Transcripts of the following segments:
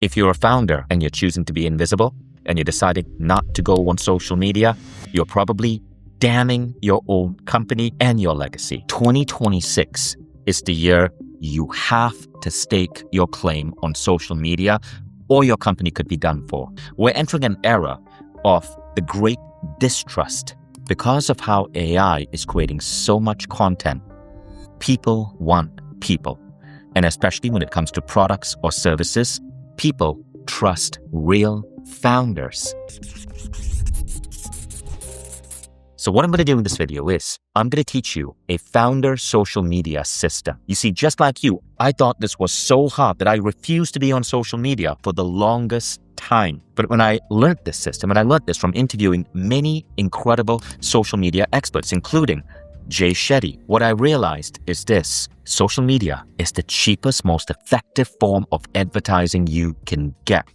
If you're a founder and you're choosing to be invisible and you're deciding not to go on social media, you're probably damning your own company and your legacy. 2026 is the year you have to stake your claim on social media or your company could be done for. We're entering an era of the great distrust because of how AI is creating so much content. People want people. And especially when it comes to products or services, people trust real founders. So what I'm going to do in this video is, I'm going to teach you a founder social media system. You see, just like you, I thought this was so hard that I refused to be on social media for the longest time. But when I learned this system, and I learned this from interviewing many incredible social media experts, including Jay Shetty, what I realized is this: social media is the cheapest, most effective form of advertising you can get.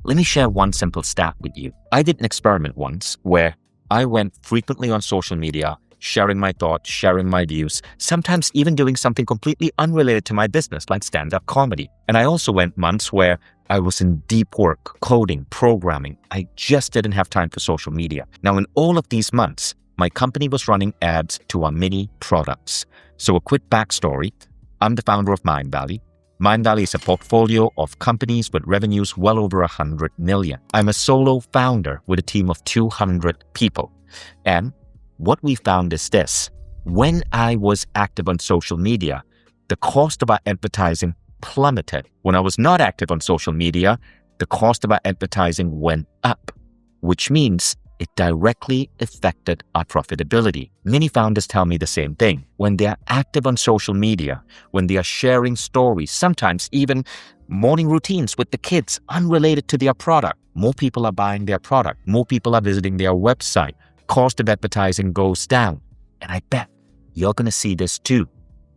Let me share one simple stat with you. I did an experiment once where I went frequently on social media, sharing my thoughts, sharing my views, sometimes even doing something completely unrelated to my business, like stand-up comedy. And I also went months where I was in deep work, coding, programming. I just didn't have time for social media. Now, in all of these months, my company was running ads to our mini products. So a quick backstory: I'm the founder of Mindvalley. Mindvalley is a portfolio of companies with revenues well over 100 million. I'm a solo founder with a team of 200 people. And what we found is this: when I was active on social media, the cost of our advertising plummeted. When I was not active on social media, the cost of our advertising went up, which means it directly affected our profitability. Many founders tell me the same thing. When they are active on social media, when they are sharing stories, sometimes even morning routines with the kids unrelated to their product, more people are buying their product, more people are visiting their website, cost of advertising goes down. And I bet you're going to see this too.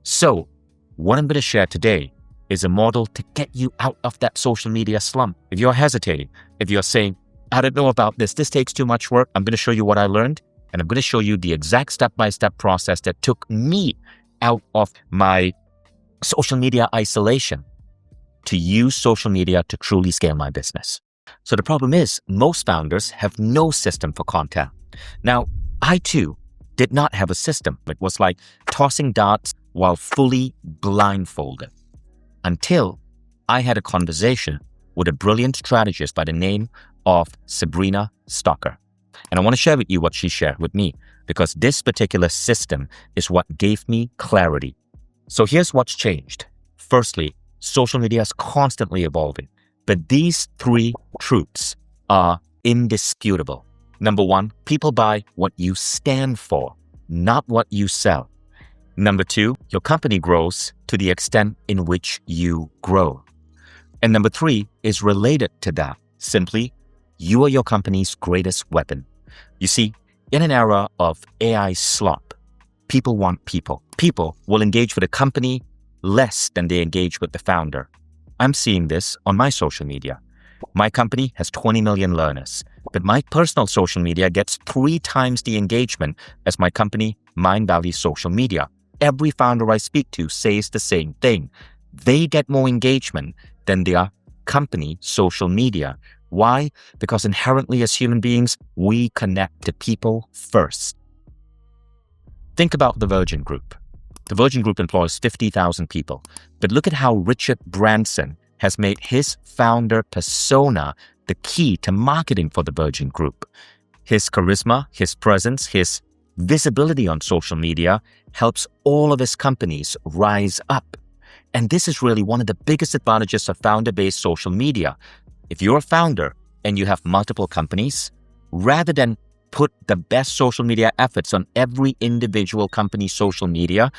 So what I'm going to share today is a model to get you out of that social media slump. If you're hesitating, if you're saying, I don't know about this takes too much work, I'm going to show you what I learned, and I'm going to show you the exact step-by-step process that took me out of my social media isolation to use social media to truly scale my business. So the problem is, most founders have no system for content. Now, I too did not have a system. It was like tossing darts while fully blindfolded, until I had a conversation with a brilliant strategist by the name of Sabrina Stocker. And I want to share with you what she shared with me, because this particular system is what gave me clarity. So here's what's changed. Firstly, social media is constantly evolving, but these three truths are indisputable. Number one, people buy what you stand for, not what you sell. Number two, your company grows to the extent in which you grow. And number three is related to that. Simply, you are your company's greatest weapon. You see, in an era of AI slop, people want people. People will engage with a company less than they engage with the founder. I'm seeing this on my social media. My company has 20 million learners, but my personal social media gets 3 times the engagement as my company, Mindvalley social media. Every founder I speak to says the same thing. They get more engagement than their company social media. Why? Because inherently as human beings, we connect to people first. Think about the Virgin Group. The Virgin Group employs 50,000 people, but look at how Richard Branson has made his founder persona the key to marketing for the Virgin Group. His charisma, his presence, his visibility on social media helps all of his companies rise up. And this is really one of the biggest advantages of founder-based social media. If you're a founder and you have multiple companies, rather than put the best social media efforts on every individual company's social media,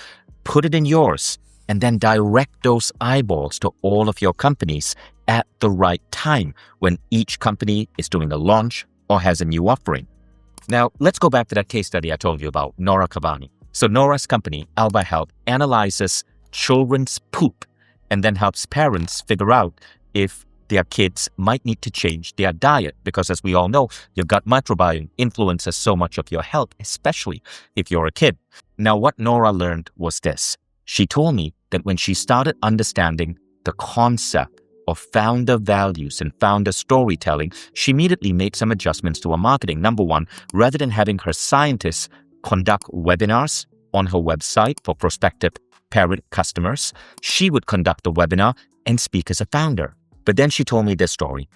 put it in yours and then direct those eyeballs to all of your companies at the right time when each company is doing a launch or has a new offering. Now, let's go back to that case study I told you about, Nora. So Nora's company, Alba Health, analyzes children's poop and then helps parents figure out if their kids might need to change their diet, because as we all know, your gut microbiome influences so much of your health, especially if you're a kid. Now, what Nora learned was this. She told me that when she started understanding the concept of founder values and founder storytelling, she immediately made some adjustments to her marketing. Number one, rather than having her scientists conduct webinars on her website for prospective parent customers, she would conduct the webinar and speak as a founder. But then she told me this story.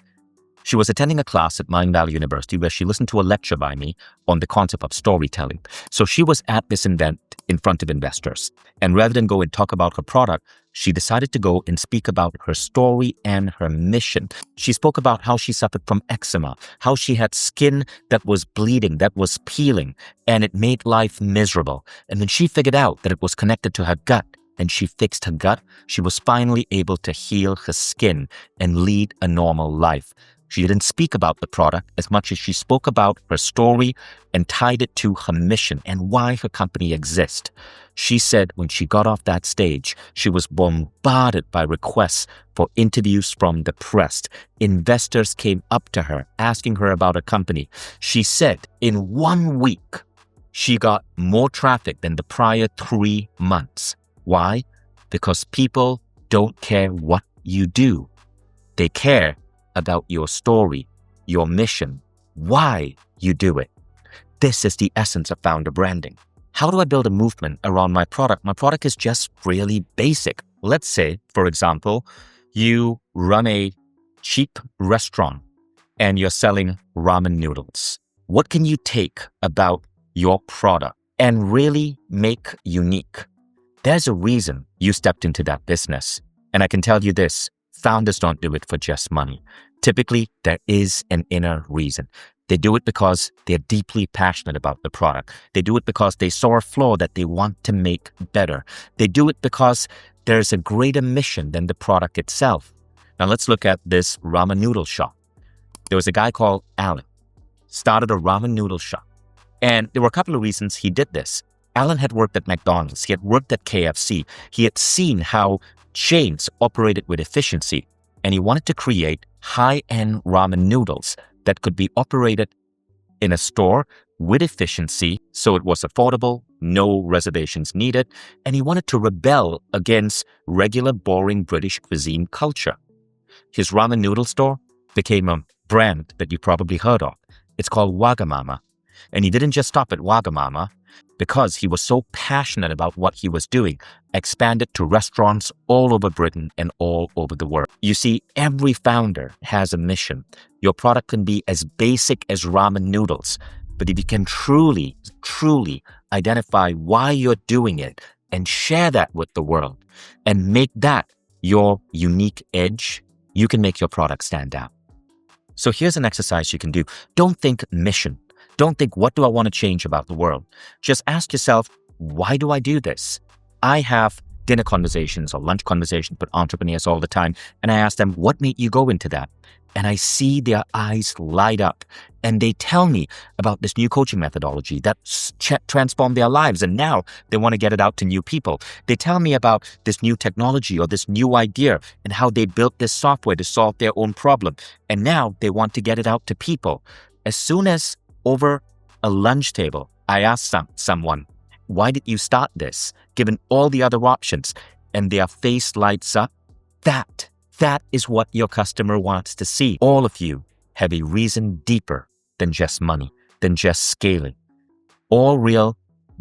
She was attending a class at Mind Valley University where she listened to a lecture by me on the concept of storytelling. So she was at this event in front of investors. And rather than go and talk about her product, she decided to go and speak about her story and her mission. She spoke about how she suffered from eczema, how she had skin that was bleeding, that was peeling, and it made life miserable. And when she figured out that it was connected to her gut, and she fixed her gut, she was finally able to heal her skin and lead a normal life. She didn't speak about the product as much as she spoke about her story and tied it to her mission and why her company exists. She said when she got off that stage, she was bombarded by requests for interviews from the press. Investors came up to her asking her about her company. She said in 1 week, she got more traffic than the prior 3 months. Why? Because people don't care what you do. They care about your story, your mission, why you do it. This is the essence of founder branding. How do I build a movement around my product? My product is just really basic. Let's say, for example, you run a cheap restaurant and you're selling ramen noodles. What can you take about your product and really make unique? There's a reason you stepped into that business. And I can tell you this, founders don't do it for just money. Typically, there is an inner reason. They do it because they're deeply passionate about the product. They do it because they saw a flaw that they want to make better. They do it because there's a greater mission than the product itself. Now let's look at this ramen noodle shop. There was a guy called Alan, started a ramen noodle shop. And there were a couple of reasons he did this. Alan had worked at McDonald's. He had worked at KFC. He had seen how chains operated with efficiency. And he wanted to create high-end ramen noodles that could be operated in a store with efficiency, so it was affordable, no reservations needed, and he wanted to rebel against regular boring British cuisine culture. His ramen noodle store became a brand that you probably heard of. It's called Wagamama. And he didn't just stop at Wagamama because he was so passionate about what he was doing, expanded to restaurants all over Britain and all over the world. You see, every founder has a mission. Your product can be as basic as ramen noodles, but if you can truly identify why you're doing it and share that with the world and make that your unique edge, you can make your product stand out. So here's an exercise you can do. Don't think mission. Don't think, what do I want to change about the world? Just ask yourself, why do I do this? I have dinner conversations or lunch conversations with entrepreneurs all the time, and I ask them, what made you go into that? And I see their eyes light up, and they tell me about this new coaching methodology that transformed their lives, and now they want to get it out to new people. They tell me about this new technology or this new idea and how they built this software to solve their own problem, and now they want to get it out to people. As soon as over a lunch table, I asked someone, why did you start this, given all the other options? And their face lights up. That is what your customer wants to see. All of you have a reason deeper than just money, than just scaling. All real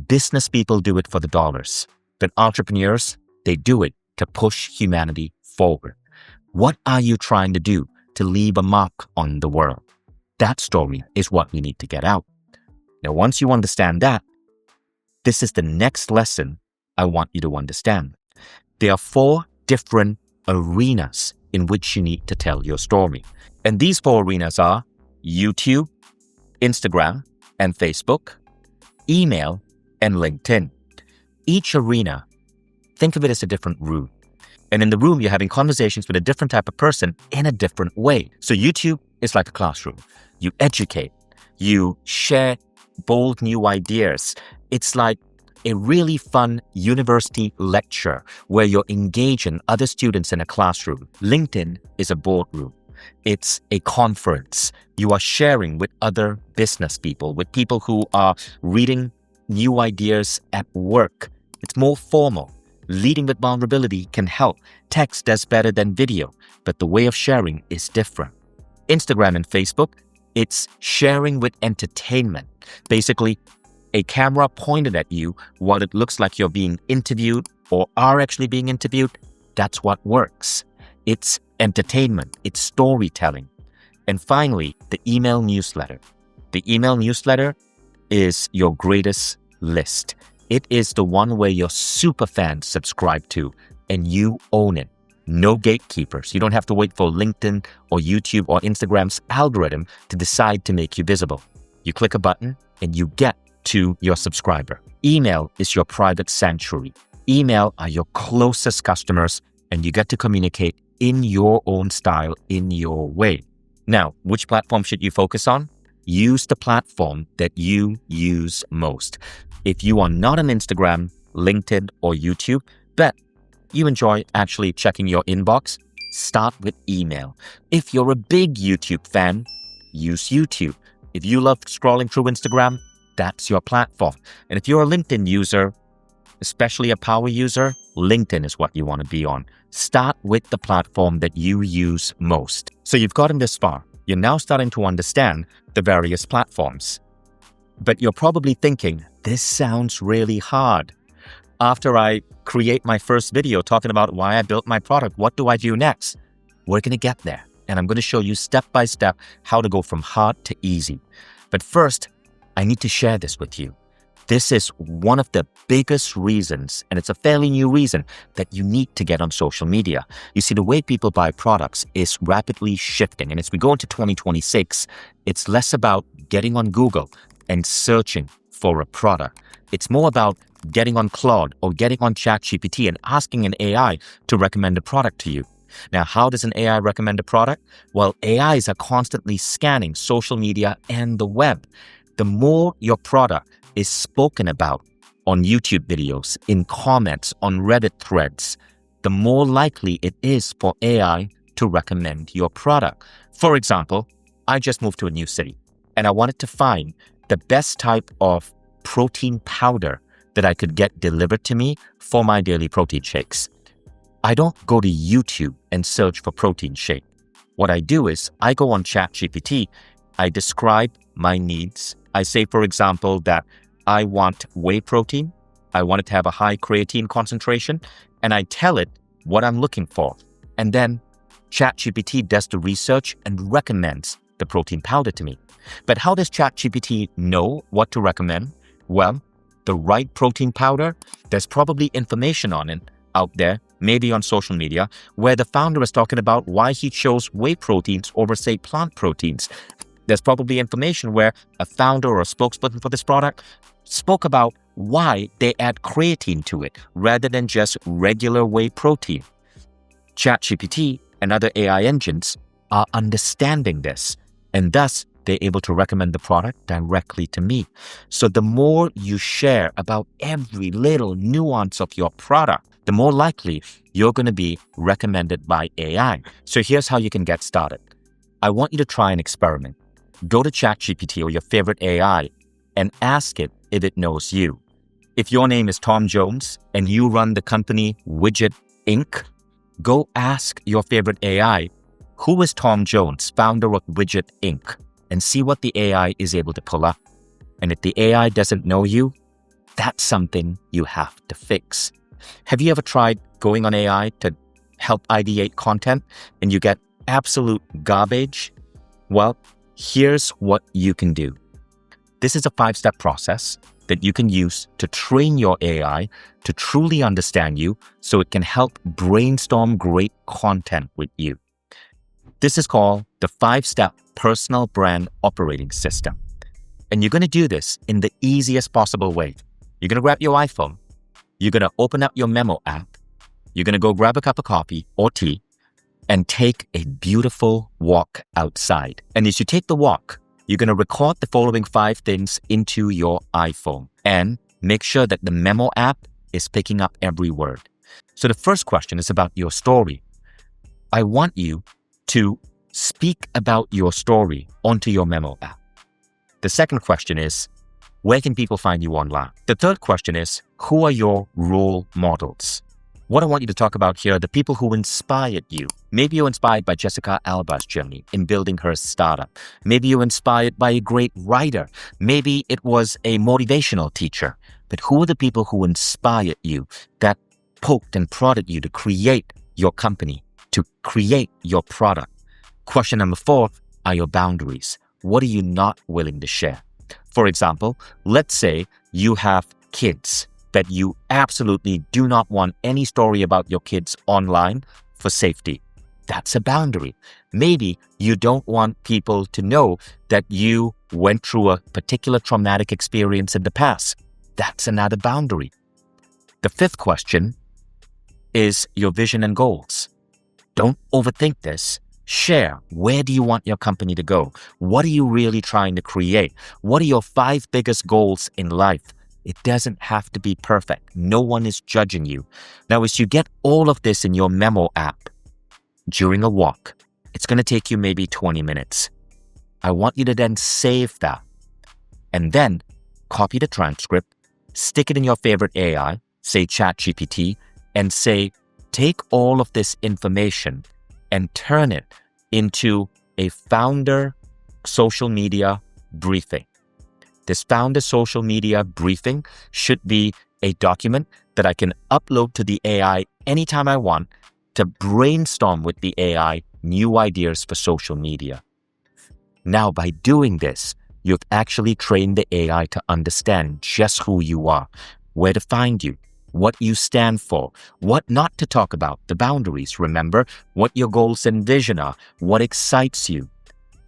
business people do it for the dollars, but entrepreneurs, they do it to push humanity forward. What are you trying to do to leave a mark on the world? That story is what we need to get out. Now, once you understand that, this is the next lesson I want you to understand. There are 4 different arenas in which you need to tell your story. And these 4 arenas are YouTube, Instagram, and Facebook, email, and LinkedIn. Each arena, think of it as a different room. And in the room, you're having conversations with a different type of person in a different way. So YouTube is like a classroom. You educate, you share bold new ideas. It's like a really fun university lecture where you're engaging other students in a classroom. LinkedIn is a boardroom. It's a conference. You are sharing with other business people, with people who are reading new ideas at work. It's more formal. Leading with vulnerability can help. Text does better than video, but the way of sharing is different. Instagram and Facebook, it's sharing with entertainment. Basically, a camera pointed at you while it looks like you're being interviewed or are actually being interviewed. That's what works. It's entertainment. It's storytelling. And finally, the email newsletter. The email newsletter is your greatest list. It is the one where your super fans subscribe to and you own it. No gatekeepers. You don't have to wait for LinkedIn or YouTube or Instagram's algorithm to decide to make you visible. You click a button and you get to your subscriber. Email is your private sanctuary. Email are your closest customers and you get to communicate in your own style, in your way. Now, which platform should you focus on? Use the platform that you use most. If you are not on Instagram, LinkedIn, or YouTube, but you enjoy actually checking your inbox, start with email. If you're a big YouTube fan, use YouTube. If you love scrolling through Instagram, that's your platform. And if you're a LinkedIn user, especially a power user, LinkedIn is what you want to be on. Start with the platform that you use most. So you've gotten this far. You're now starting to understand the various platforms. But you're probably thinking, this sounds really hard. After I create my first video talking about why I built my product, what do I do next? We're going to get there. And I'm going to show you step by step how to go from hard to easy. But first, I need to share this with you. This is one of the biggest reasons, and it's a fairly new reason, that you need to get on social media. You see, the way people buy products is rapidly shifting. And as we go into 2026, it's less about getting on Google and searching for a product. It's more about getting on Claude or getting on ChatGPT and asking an AI to recommend a product to you. Now, how does an AI recommend a product? Well, AIs are constantly scanning social media and the web. The more your product is spoken about on YouTube videos, in comments, on Reddit threads, the more likely it is for AI to recommend your product. For example, I just moved to a new city and I wanted to find the best type of protein powder that I could get delivered to me for my daily protein shakes. I don't go to YouTube and search for protein shake. What I do is I go on ChatGPT, I describe my needs. I say, for example, that I want whey protein. I want it to have a high creatine concentration, and I tell it what I'm looking for. And then ChatGPT does the research and recommends the protein powder to me. But how does ChatGPT know what to recommend? Well, the right protein powder, there's probably information on it out there, maybe on social media, where the founder is talking about why he chose whey proteins over, say, plant proteins. There's probably information where a founder or a spokesperson for this product spoke about why they add creatine to it rather than just regular whey protein. ChatGPT and other AI engines are understanding this, and thus they're able to recommend the product directly to me. So the more you share about every little nuance of your product, the more likely you're going to be recommended by AI. So here's how you can get started. I want you to try an experiment. Go to ChatGPT or your favorite AI and ask it if it knows you. If your name is Tom Jones and you run the company Widget Inc., go ask your favorite AI, who is Tom Jones, founder of Widget Inc., and see what the AI is able to pull up. And if the AI doesn't know you, that's something you have to fix. Have you ever tried going on AI to help ideate content and you get absolute garbage? Well, here's what you can do. This is a 5-step process that you can use to train your AI to truly understand you so it can help brainstorm great content with you. This is called the 5-step personal brand operating system. And you're going to do this in the easiest possible way. You're going to grab your iPhone. You're going to open up your memo app. You're going to go grab a cup of coffee or tea and take a beautiful walk outside. And as you take the walk, you're going to record the following 5 things into your iPhone and make sure that the memo app is picking up every word. So the first question is about your story. I want you to speak about your story onto your memo app. The second question is, where can people find you online? The third question is, who are your role models? What I want you to talk about here are the people who inspired you. Maybe you're inspired by Jessica Alba's journey in building her startup. Maybe you're inspired by a great writer. Maybe it was a motivational teacher. But who are the people who inspired you, that poked and prodded you to create your company, to create your product? Question number 4 are your boundaries. What are you not willing to share? For example, let's say you have kids that you absolutely do not want any story about your kids online for safety. That's a boundary. Maybe you don't want people to know that you went through a particular traumatic experience in the past. That's another boundary. The 5th question is your vision and goals. Don't overthink this. Share. Where do you want your company to go? What are you really trying to create? What are your 5 biggest goals in life? It doesn't have to be perfect. No one is judging you. Now, as you get all of this in your memo app during a walk, it's going to take you maybe 20 minutes. I want you to then save that and then copy the transcript, stick it in your favorite AI, say ChatGPT, and say, take all of this information and turn it into a founder social media briefing. This founder social media briefing should be a document that I can upload to the AI anytime I want to brainstorm with the AI new ideas for social media. Now, by doing this, you've actually trained the AI to understand just who you are, where to find you, what you stand for, what not to talk about, the boundaries, remember, what your goals and vision are, what excites you.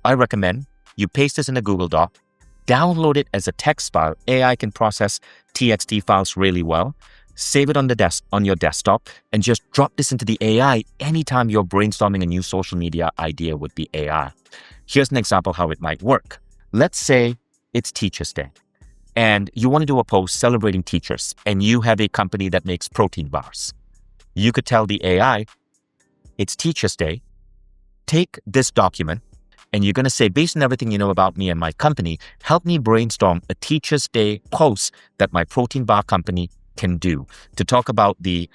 I recommend you paste this in a Google Doc, download it as a text file. AI can process TXT files really well. Save it on your desktop and just drop this into the AI anytime you're brainstorming a new social media idea with the AI. Here's an example how it might work. Let's say it's Teachers' Day and you want to do a post celebrating teachers and you have a company that makes protein bars. You could tell the AI, it's Teachers' Day, take this document, and you're going to say, based on everything you know about me and my company, help me brainstorm a Teachers' Day post that my protein bar company can do to talk about the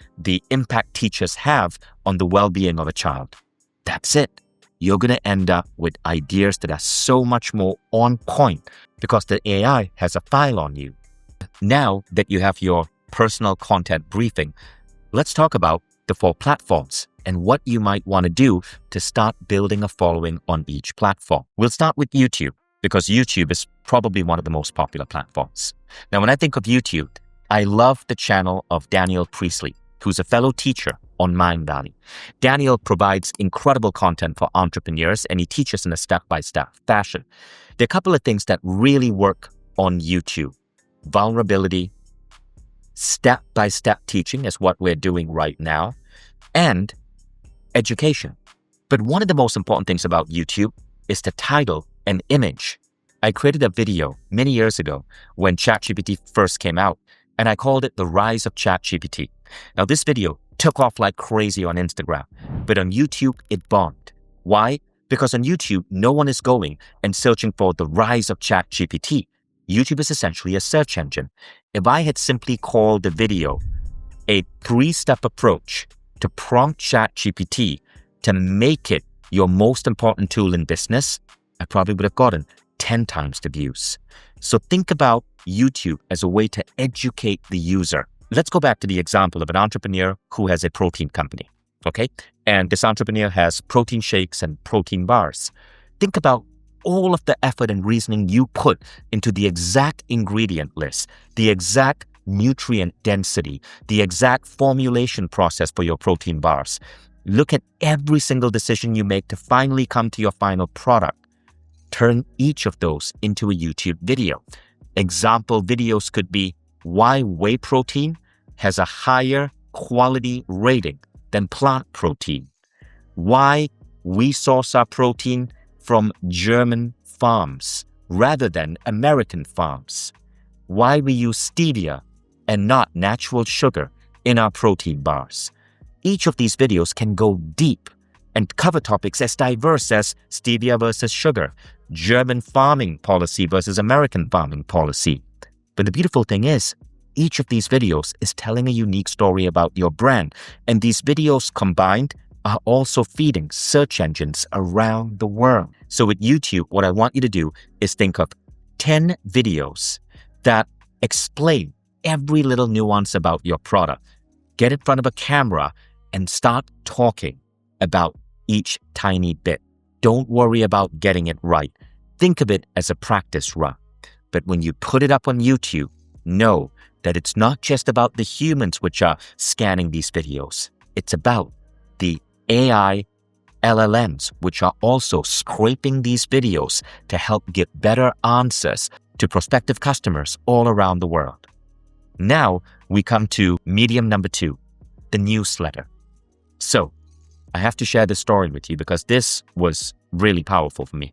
impact teachers have on the well-being of a child. That's it. You're going to end up with ideas that are so much more on point because the AI has a file on you. Now that you have your personal content briefing, let's talk about the 4 platforms and what you might want to do to start building a following on each platform. We'll start with YouTube because YouTube is probably one of the most popular platforms. Now, when I think of YouTube, I love the channel of Daniel Priestley, who's a fellow teacher on Mindvalley. Daniel provides incredible content for entrepreneurs and he teaches in a step-by-step fashion. There are a couple of things that really work on YouTube. Vulnerability, step-by-step teaching is what we're doing right now, and education. But one of the most important things about YouTube is the title and image. I created a video many years ago when ChatGPT first came out, and I called it The Rise of ChatGPT. Now, this video took off like crazy on Instagram, but on YouTube, it bombed. Why? Because on YouTube, no one is going and searching for the rise of ChatGPT. YouTube is essentially a search engine. If I had simply called the video a 3-step approach to prompt ChatGPT to make it your most important tool in business, I probably would have gotten 10 times the views. So think about YouTube as a way to educate the user. Let's go back to the example of an entrepreneur who has a protein company, okay? And this entrepreneur has protein shakes and protein bars. Think about all of the effort and reasoning you put into the exact ingredient list, the exact nutrient density, the exact formulation process for your protein bars. Look at every single decision you make to finally come to your final product. Turn each of those into a YouTube video. Example videos could be why whey protein has a higher quality rating than plant protein. Why we source our protein from German farms rather than American farms. Why we use stevia and not natural sugar in our protein bars. Each of these videos can go deep and cover topics as diverse as stevia versus sugar, German farming policy versus American farming policy. But the beautiful thing is, each of these videos is telling a unique story about your brand. And these videos combined are also feeding search engines around the world. So with YouTube, what I want you to do is think of 10 videos that explain every little nuance about your product. Get in front of a camera and start talking about each tiny bit. Don't worry about getting it right. Think of it as a practice run. But when you put it up on YouTube, know that it's not just about the humans which are scanning these videos. It's about the AI LLMs, which are also scraping these videos to help give better answers to prospective customers all around the world. Now we come to medium number 2, the newsletter. So I have to share this story with you because this was really powerful for me.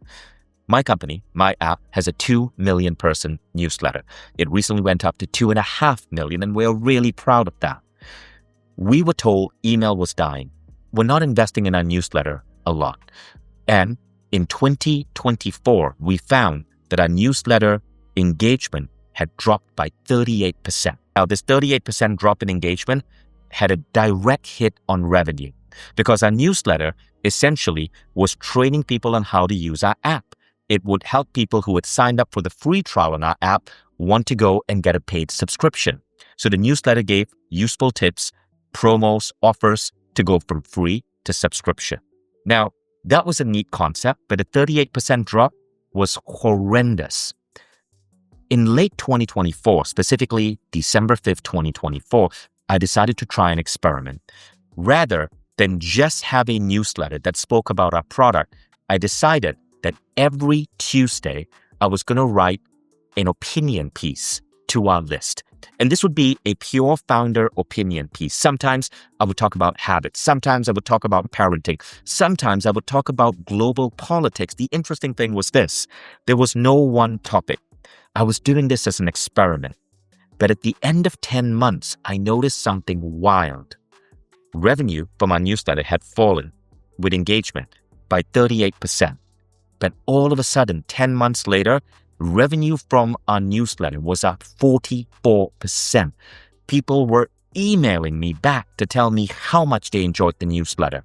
My company, my app, has a 2 million person newsletter. It recently went up to 2.5 million, and we're really proud of that. We were told email was dying. We're not investing in our newsletter a lot. And in 2024, we found that our newsletter engagement had dropped by 38%. Now, this 38% drop in engagement had a direct hit on revenue because our newsletter essentially was training people on how to use our app. It would help people who had signed up for the free trial on our app want to go and get a paid subscription. So the newsletter gave useful tips, promos, offers to go from free to subscription. Now, that was a neat concept, but a 38% drop was horrendous. In late 2024, specifically December 5th, 2024, I decided to try an experiment. Rather than just have a newsletter that spoke about our product, I decided that every Tuesday, I was going to write an opinion piece to our list. And this would be a pure founder opinion piece. Sometimes I would talk about habits. Sometimes I would talk about parenting. Sometimes I would talk about global politics. The interesting thing was this. There was no one topic. I was doing this as an experiment. But at the end of 10 months, I noticed something wild. Revenue from our newsletter had fallen with engagement by 38%. But all of a sudden, 10 months later, revenue from our newsletter was up 44%. People were emailing me back to tell me how much they enjoyed the newsletter.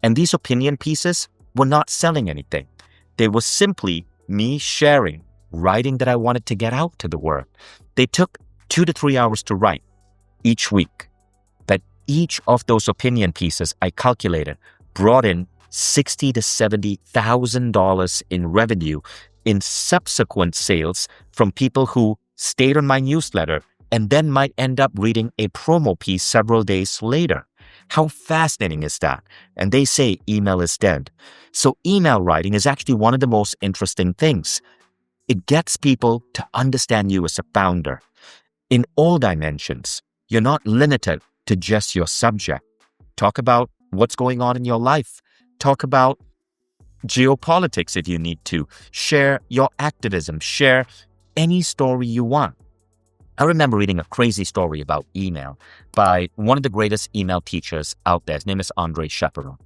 And these opinion pieces were not selling anything. They were simply me sharing, writing that I wanted to get out to the world. They took 2 to 3 hours to write each week. But each of those opinion pieces, I calculated, brought in $60,000 to $70,000 in revenue in subsequent sales from people who stayed on my newsletter and then might end up reading a promo piece several days later. How fascinating is that? And they say email is dead. So email writing is actually one of the most interesting things. It gets people to understand you as a founder. In all dimensions, you're not limited to just your subject. Talk about what's going on in your life. Talk about geopolitics if you need to. Share your activism. Share any story you want. I remember reading a crazy story about email by one of the greatest email teachers out there. His name is Andre Chaperon.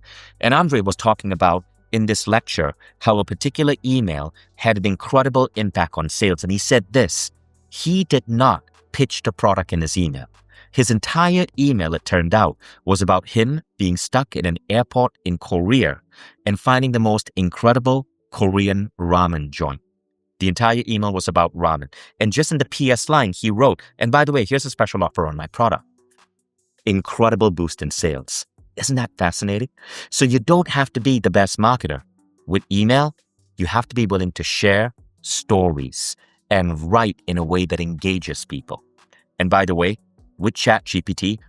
And Andre was talking about in this lecture how a particular email had an incredible impact on sales. And he said this, he did not pitch the product in his email. His entire email, it turned out, was about him being stuck in an airport in Korea and finding the most incredible Korean ramen joint. The entire email was about ramen. And just in the PS line, he wrote, and by the way, here's a special offer on my product. Incredible boost in sales. Isn't that fascinating? So you don't have to be the best marketer. With email, you have to be willing to share stories and write in a way that engages people. And by the way, with ChatGPT,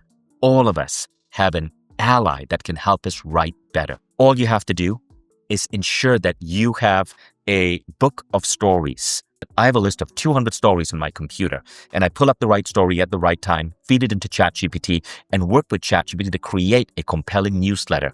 all of us have an ally that can help us write better. All you have to do is ensure that you have a book of stories. I have a list of 200 stories on my computer, and I pull up the right story at the right time, feed it into ChatGPT, and work with ChatGPT to create a compelling newsletter.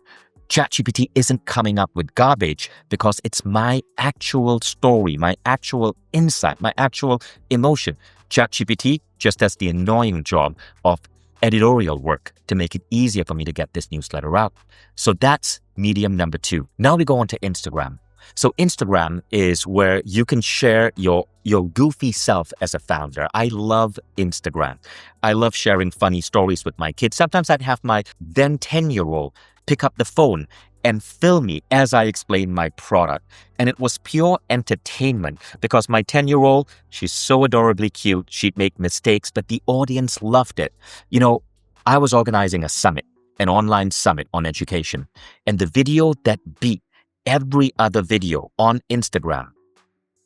ChatGPT isn't coming up with garbage because it's my actual story, my actual insight, my actual emotion. ChatGPT just does the annoying job of editorial work to make it easier for me to get this newsletter out. So that's medium number 2. Now we go on to Instagram. So Instagram is where you can share your goofy self as a founder. I love Instagram. I love sharing funny stories with my kids. Sometimes I'd have my then 10-year-old pick up the phone and film me as I explain my product. And it was pure entertainment because my 10-year-old, she's so adorably cute. She'd make mistakes, but the audience loved it. You know, I was organizing a summit, an online summit on education, and the video that beat every other video on Instagram,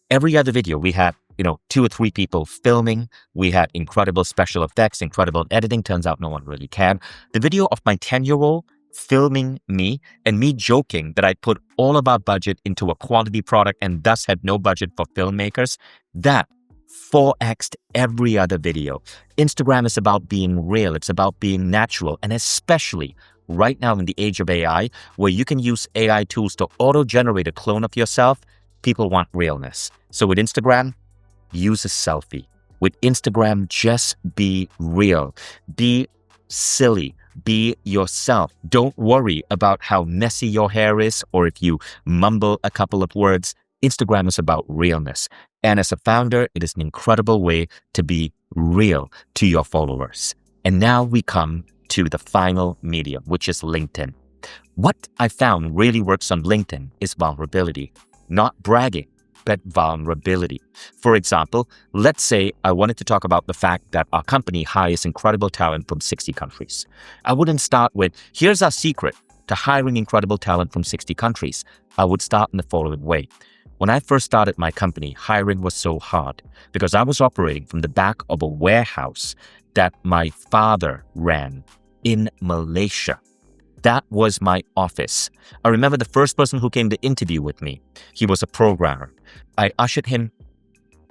every other video, we had, 2 or 3 people filming. We had incredible special effects, incredible editing. Turns out no one really can. The video of my 10-year-old filming me and me joking that I put all of our budget into a quality product and thus had no budget for filmmakers, that 4x'd every other video. Instagram is about being real. It's about being natural. And especially right now in the age of AI, where you can use AI tools to auto-generate a clone of yourself, people want realness. So with Instagram, use a selfie. With Instagram, just be real. Be silly. Be yourself. Don't worry about how messy your hair is or if you mumble a couple of words. Instagram is about realness. And as a founder, it is an incredible way to be real to your followers. And now we come to the final medium, which is LinkedIn. What I found really works on LinkedIn is vulnerability, not bragging, but vulnerability. For example, let's say I wanted to talk about the fact that our company hires incredible talent from 60 countries. I wouldn't start with, here's our secret to hiring incredible talent from 60 countries. I would start in the following way. When I first started my company, hiring was so hard because I was operating from the back of a warehouse that my father ran in Malaysia. That was my office. I remember the first person who came to interview with me. He was a programmer. I ushered him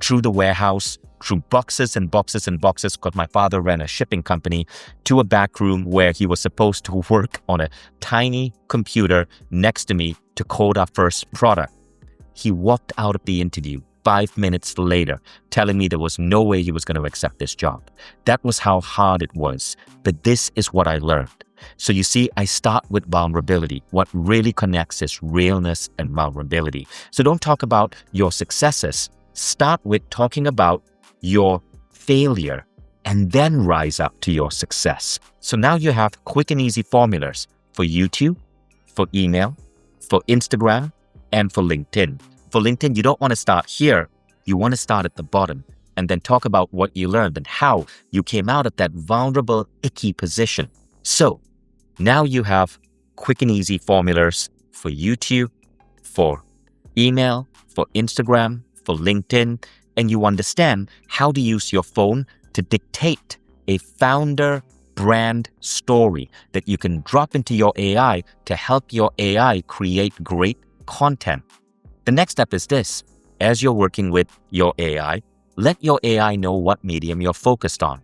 through the warehouse, through boxes and boxes and boxes, because my father ran a shipping company, to a back room where he was supposed to work on a tiny computer next to me to code our first product. He walked out of the interview 5 minutes later, telling me there was no way he was going to accept this job. That was how hard it was. But this is what I learned. So you see, I start with vulnerability. What really connects is realness and vulnerability. So don't talk about your successes. Start with talking about your failure and then rise up to your success. So now you have quick and easy formulas for YouTube, for email, for Instagram, and for LinkedIn. For LinkedIn, you don't want to start here. You want to start at the bottom and then talk about what you learned and how you came out of that vulnerable, icky position. So now you have quick and easy formulas for YouTube, for email, for Instagram, for LinkedIn, and you understand how to use your phone to dictate a founder brand story that you can drop into your AI to help your AI create great content. The next step is this. As you're working with your AI, let your AI know what medium you're focused on.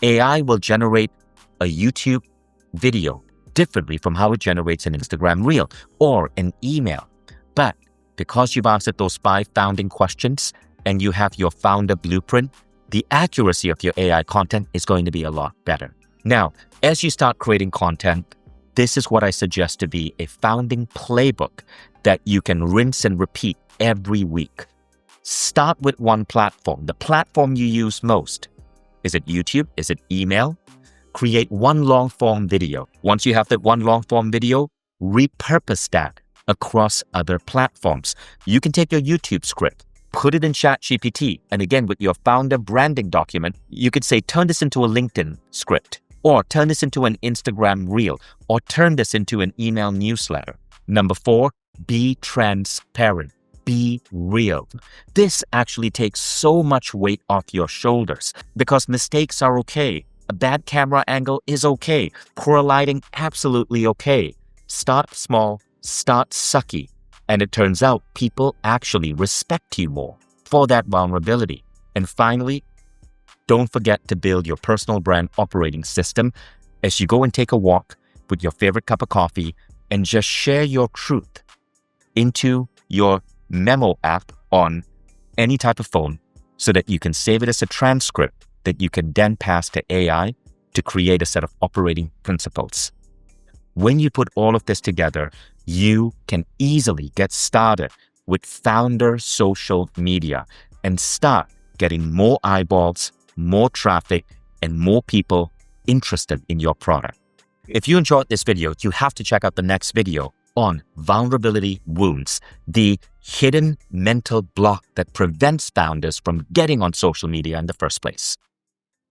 AI will generate a YouTube video differently from how it generates an Instagram reel or an email. But because you've answered those 5 founding questions and you have your founder blueprint, the accuracy of your AI content is going to be a lot better. Now, as you start creating content, this is what I suggest to be a founding playbook that you can rinse and repeat every week. Start with one platform, the platform you use most. Is it YouTube? Is it email? Create one long-form video. Once you have that one long-form video, repurpose that across other platforms. You can take your YouTube script, put it in ChatGPT, and again, with your founder branding document, you could say, turn this into a LinkedIn script, or turn this into an Instagram reel, or turn this into an email newsletter. Number 4, be transparent. Be real. This actually takes so much weight off your shoulders because mistakes are okay. A bad camera angle is okay. Poor lighting, absolutely okay. Start small, start sucky. And it turns out people actually respect you more for that vulnerability. And finally, don't forget to build your personal brand operating system as you go and take a walk with your favorite cup of coffee and just share your truth into your memo app on any type of phone so that you can save it as a transcript that you can then pass to AI to create a set of operating principles. When you put all of this together, you can easily get started with founder social media and start getting more eyeballs, more traffic, and more people interested in your product. If you enjoyed this video, you have to check out the next video on vulnerability wounds, the hidden mental block that prevents founders from getting on social media in the first place.